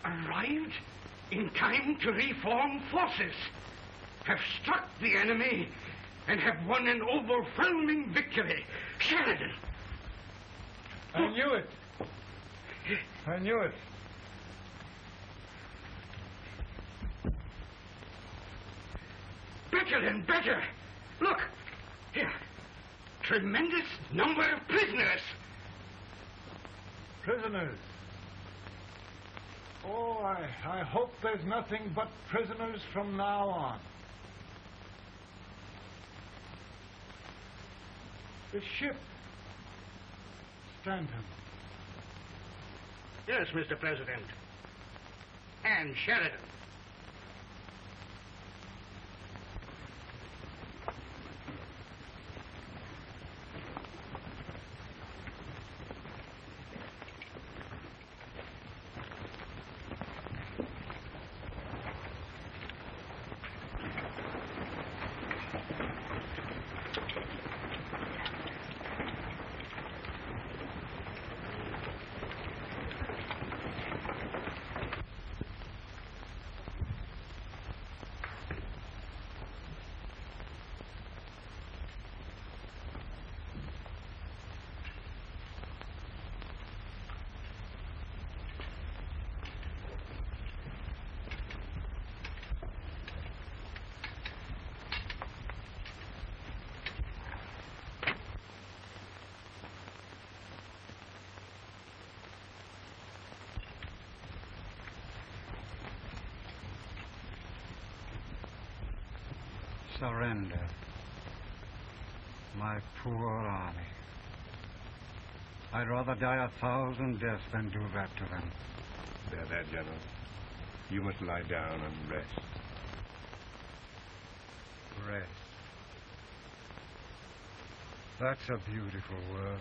Arrived in time to reform forces, have struck the enemy, and have won an overwhelming victory. Sheridan! I knew it. I knew it. Better and better. Look, here. Tremendous number of prisoners. Prisoners? Oh, I hope there's nothing but prisoners from now on. The ship. Stanton. Yes, Mr. President. And Sheridan. Surrender. My poor army. I'd rather die 1,000 deaths than do that to them. There, there, General. You must lie down and rest. Rest. That's a beautiful word.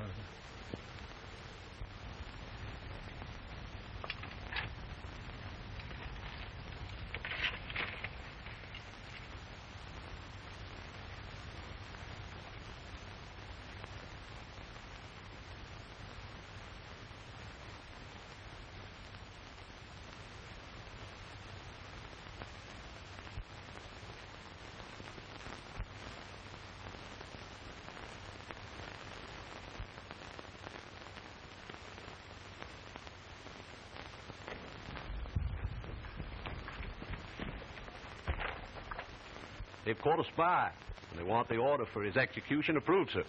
They've caught a spy, and they want the order for his execution approved, sir.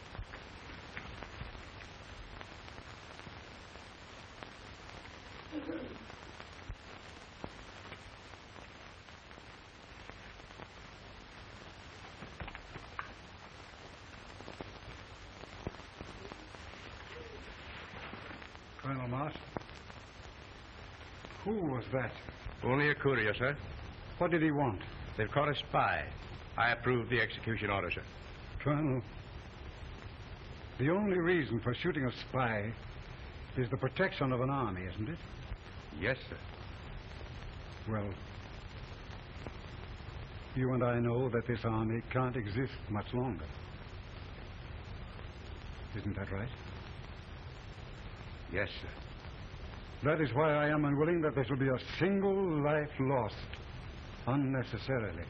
Colonel Mott? Who was that? Only a courier, sir. What did he want? They've caught a spy. I approve the execution order, sir. Colonel, the only reason for shooting a spy is the protection of an army, isn't it? Yes, sir. Well, you and I know that this army can't exist much longer. Isn't that right? Yes, sir. That is why I am unwilling that there shall be a single life lost unnecessarily.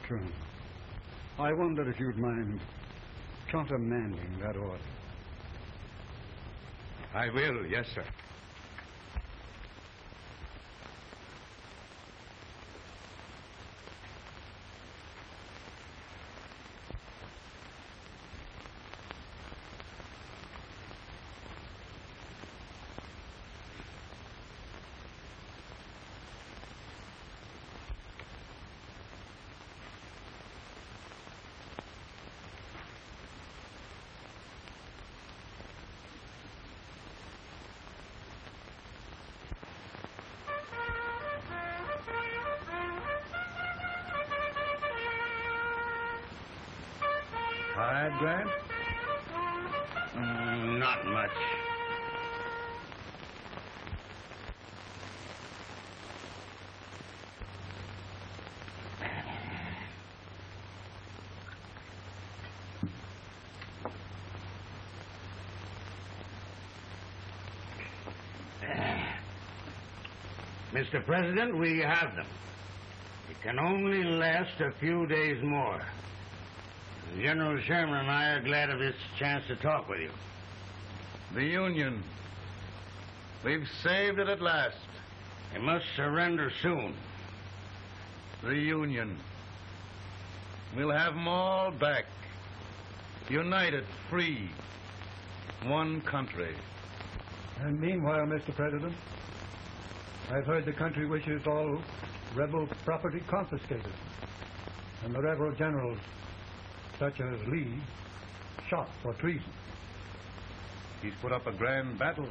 Colonel, I wonder if you'd mind countermanding that order. I will, yes, sir. Tired, Grant? Not much. Mr. President, we have them. It can only last a few days more. General Sherman and I are glad of this chance to talk with you. The Union. We've saved it at last. They must surrender soon. The Union. We'll have them all back. United, free. One country. And meanwhile, Mr. President, I've heard the country wishes all rebel property confiscated, and the rebel generals, such as Lee, shot for treason. He's put up a grand battle.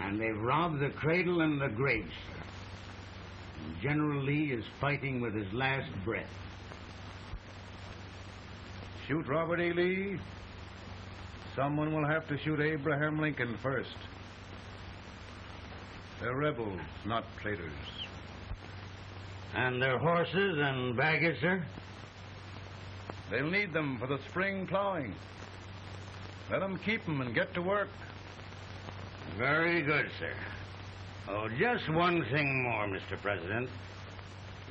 And they've robbed the cradle and the grave, sir. And General Lee is fighting with his last breath. Shoot Robert E. Lee. Someone will have to shoot Abraham Lincoln first. They're rebels, not traitors. And their horses and baggage, sir? They'll need them for the spring plowing. Let them keep them and get to work. Very good, sir. Oh, just one thing more, Mr. President.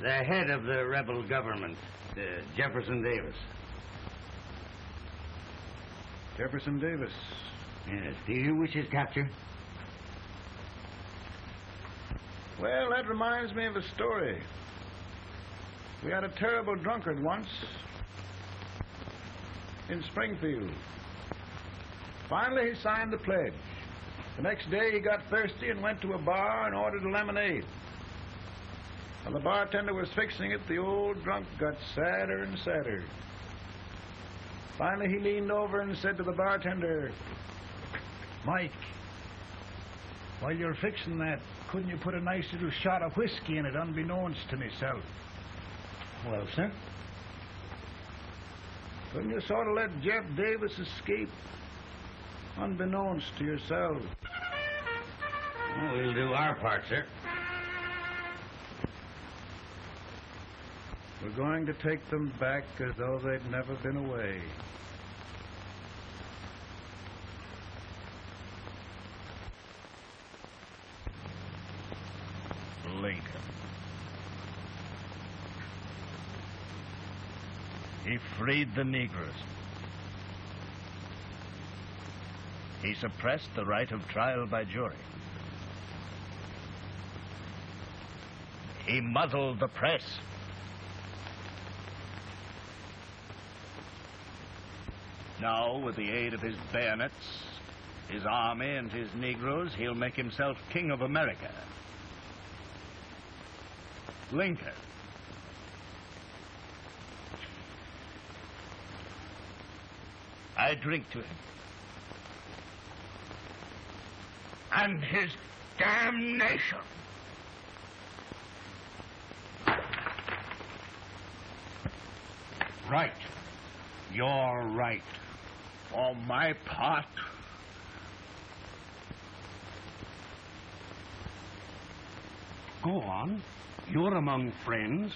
The head of the rebel government, Jefferson Davis. Jefferson Davis. Yes. Do you wish his capture? Well, that reminds me of a story. We had a terrible drunkard once in Springfield. Finally, he signed the pledge. The next day, he got thirsty and went to a bar and ordered a lemonade. While the bartender was fixing it, the old drunk got sadder and sadder. Finally, he leaned over and said to the bartender, "Mike, while you're fixing that, couldn't you put a nice little shot of whiskey in it, unbeknownst to myself?" Well, sir? Couldn't you sort of let Jeff Davis escape, unbeknownst to yourself? Well, we'll do our part, sir. We're going to take them back as though they'd never been away. Lincoln. He freed the Negroes. He suppressed the right of trial by jury. He muzzled the press. Now, with the aid of his bayonets, his army, and his Negroes, he'll make himself king of America. Lincoln. I drink to him. And his damnation. Right. You're right. For my part, Go on. You're among friends.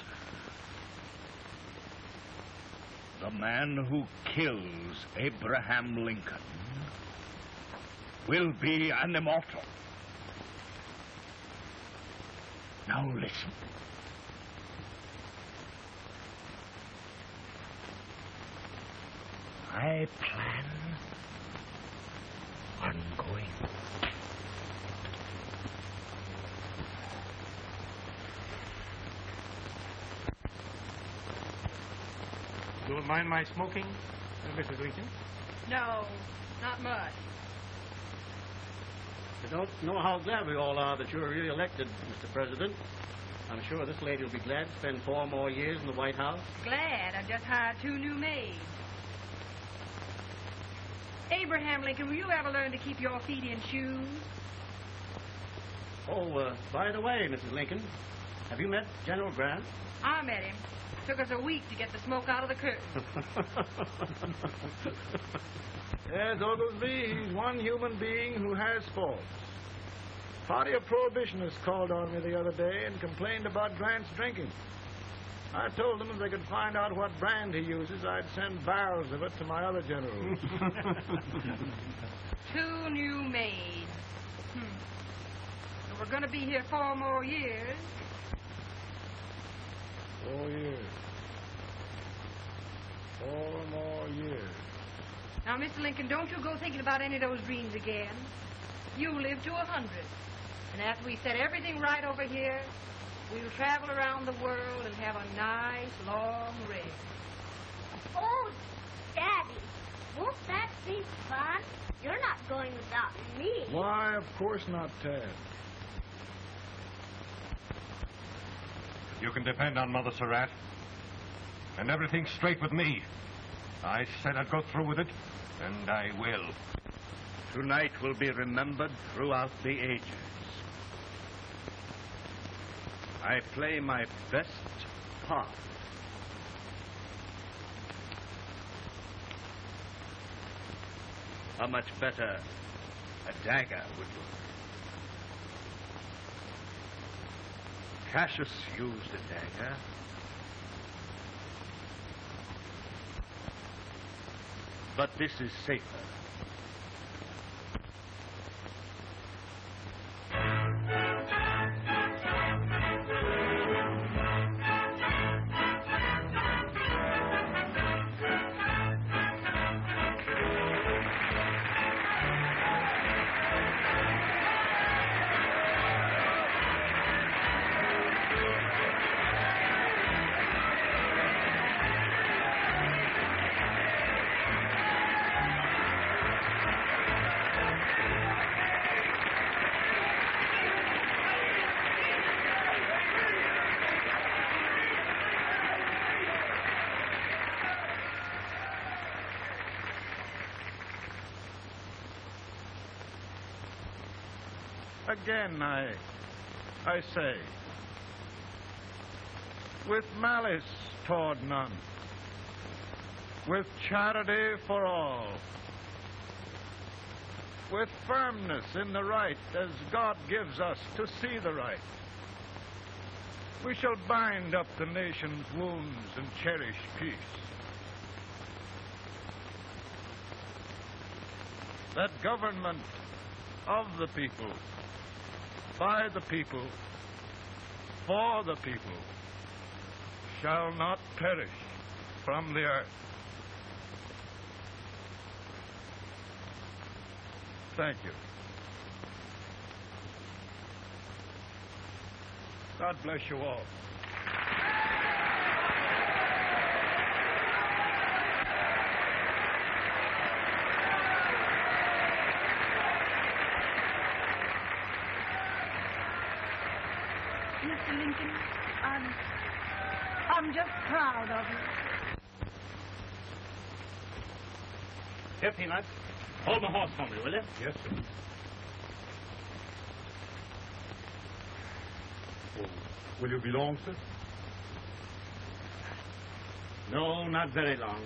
the man who kills Abraham Lincoln will be an immortal. Now listen. I plan on going. Don't mind my smoking, Mrs. Lincoln? No, not much. I don't know how glad we all are that you're re-elected, Mr. President. I'm sure this lady will be glad to spend 4 more years in the White House. Glad. I just hired 2 new maids. Abraham Lincoln, will you ever learn to keep your feet in shoes? Oh, by the way, Mrs. Lincoln, have you met General Grant? I met him. Took us a week to get the smoke out of the curtain. Yes, Oglesby, he's one human being who has faults. A party of prohibitionists called on me the other day and complained about Grant's drinking. I told them if they could find out what brand he uses, I'd send barrels of it to my other generals. 2 new maids. So we're going to be here 4 more years. 4 years. 4 more years. Now, Mr. Lincoln, don't you go thinking about any of those dreams again. You live to 100. And after we set everything right over here, we'll travel around the world and have a nice, long rest. Oh, Daddy, won't that be fun? You're not going without me. Why, of course not, Tad. You can depend on Mother Surratt. And everything's straight with me. I said I'd go through with it, and I will. Tonight will be remembered throughout the ages. I play my best part. How much better a dagger would look. Cassius used a dagger. But this is safer. Again, I say, with malice toward none, with charity for all, with firmness in the right as God gives us to see the right, we shall bind up the nation's wounds and cherish peace. That government of the people, by the people, for the people, shall not perish from the earth. Thank you. God bless you all. Mr. Lincoln, I'm just proud of you. Here, Peanuts. Hold my horse for me, will you? Yes, sir. Oh, will you be long, sir? No, not very long.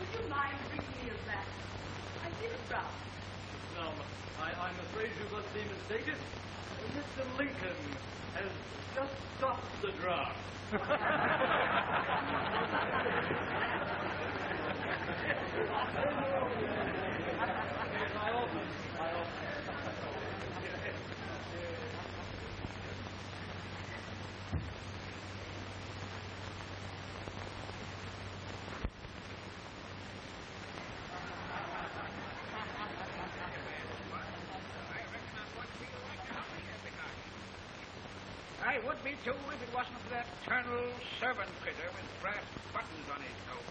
Would you mind bringing me a back? I feel proud. No, I'm afraid you must be mistaken. Mr. Lincoln has just stopped the draft. I would be too if it wasn't for that Colonel servant critter with brass buttons on his coat.